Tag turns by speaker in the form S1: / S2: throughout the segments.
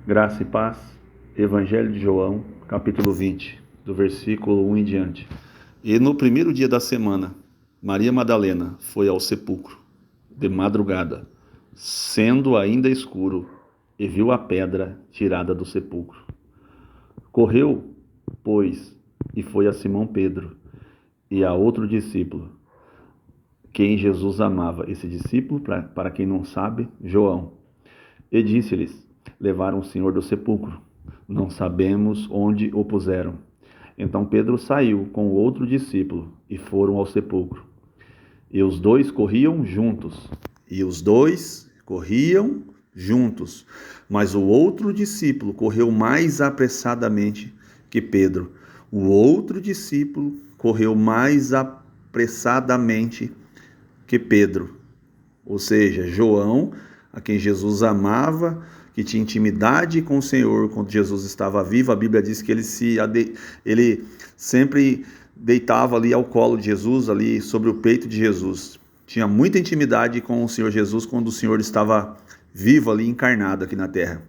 S1: Graça e paz, Evangelho de João, capítulo 20, do versículo 1 em diante. E no primeiro dia da semana, Maria Madalena foi ao sepulcro, de madrugada, sendo ainda escuro, e viu a pedra tirada do sepulcro. Correu, pois, e foi a Simão Pedro e a outro discípulo, quem Jesus amava. Esse discípulo, para quem não sabe, João. E disse-lhes: levaram o Senhor do sepulcro, não sabemos onde o puseram. Então Pedro saiu com o outro discípulo e foram ao sepulcro. E os dois corriam juntos. Mas o outro discípulo correu mais apressadamente que Pedro. O outro discípulo correu mais apressadamente que Pedro. Ou seja, João, a quem Jesus amava, que tinha intimidade com o Senhor quando Jesus estava vivo. A Bíblia diz que ele sempre deitava ali ao colo de Jesus, ali sobre o peito de Jesus. Tinha muita intimidade com o Senhor Jesus quando o Senhor estava vivo ali, encarnado aqui na terra.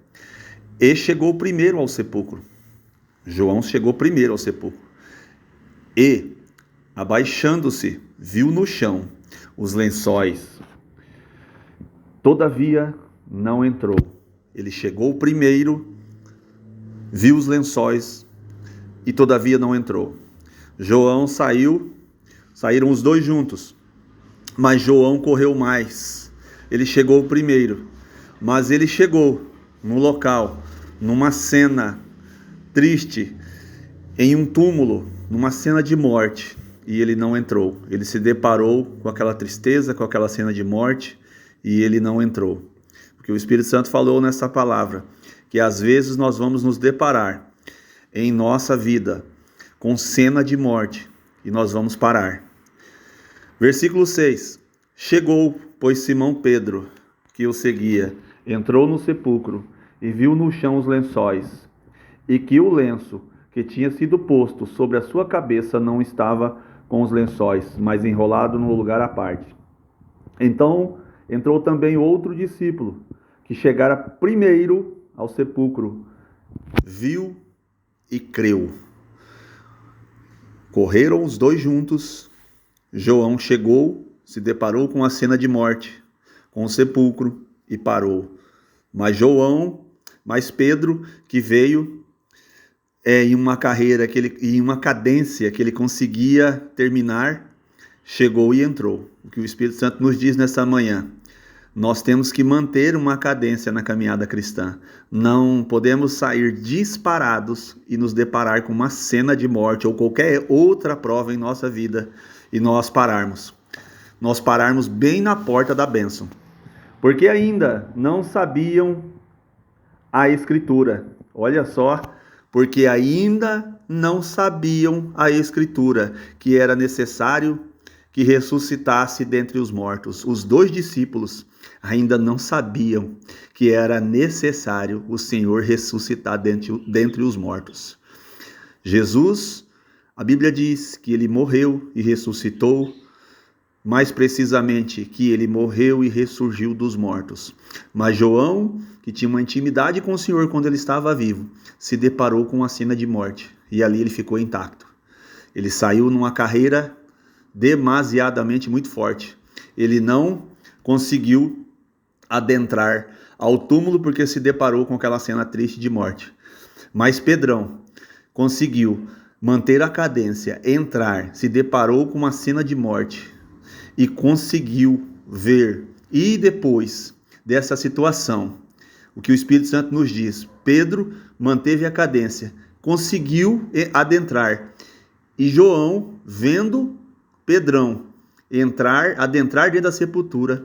S1: E chegou primeiro ao sepulcro. João chegou primeiro ao sepulcro. E, abaixando-se, viu no chão os lençóis. Todavia não entrou. Ele chegou primeiro, viu os lençóis e todavia não entrou. João saíram os dois juntos, mas João correu mais. Ele chegou primeiro, mas ele chegou no local, numa cena triste, em um túmulo, numa cena de morte, e ele não entrou. Ele se deparou com aquela tristeza, com aquela cena de morte, e ele não entrou. Porque o Espírito Santo falou nessa palavra, que às vezes nós vamos nos deparar em nossa vida com cena de morte, e nós vamos parar. Versículo 6. Chegou, pois, Simão Pedro, que o seguia, entrou no sepulcro, e viu no chão os lençóis, e que o lenço que tinha sido posto sobre a sua cabeça não estava com os lençóis, mas enrolado num lugar à parte. Então entrou também outro discípulo, que chegara primeiro ao sepulcro, viu e creu. Correram os dois juntos. João chegou, se deparou com a cena de morte, com o sepulcro, e parou. Mas Pedro, que veio em uma carreira, em uma cadência que ele conseguia terminar, chegou e entrou. O que o Espírito Santo nos diz nessa manhã: nós temos que manter uma cadência na caminhada cristã. Não podemos sair disparados e nos deparar com uma cena de morte ou qualquer outra prova em nossa vida e nós pararmos. Nós pararmos bem na porta da bênção. Porque ainda não sabiam a Escritura. Olha só, porque ainda não sabiam a Escritura, que era necessário que ressuscitasse dentre os mortos. Os dois discípulos ainda não sabiam que era necessário o Senhor ressuscitar dentre os mortos. Jesus, a Bíblia diz que ele morreu e ressuscitou, mais precisamente que ele morreu e ressurgiu dos mortos. Mas João, que tinha uma intimidade com o Senhor quando ele estava vivo, se deparou com a cena de morte e ali ele ficou intacto. Ele saiu numa carreira demasiadamente muito forte. Ele não conseguiu adentrar ao túmulo porque se deparou com aquela cena triste de morte. Mas Pedrão conseguiu manter a cadência, entrar, se deparou com uma cena de morte e conseguiu ver. E depois dessa situação, o que o Espírito Santo nos diz: Pedro manteve a cadência, conseguiu adentrar. E João, vendo Pedrão adentrar dentro da sepultura,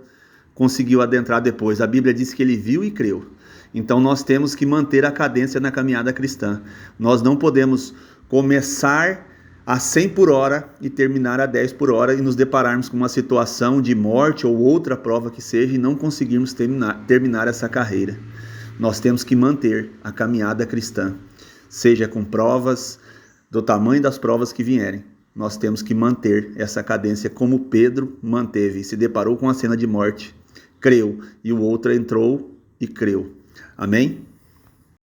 S1: conseguiu adentrar depois. A Bíblia diz que ele viu e creu. Então nós temos que manter a cadência na caminhada cristã. Nós não podemos começar a 100 por hora e terminar a 10 por hora e nos depararmos com uma situação de morte ou outra prova que seja e não conseguirmos terminar essa carreira. Nós temos que manter a caminhada cristã, seja com provas, do tamanho das provas que vierem. Nós temos que manter essa cadência como Pedro manteve. Se deparou com a cena de morte, creu, e o outro entrou e creu. Amém?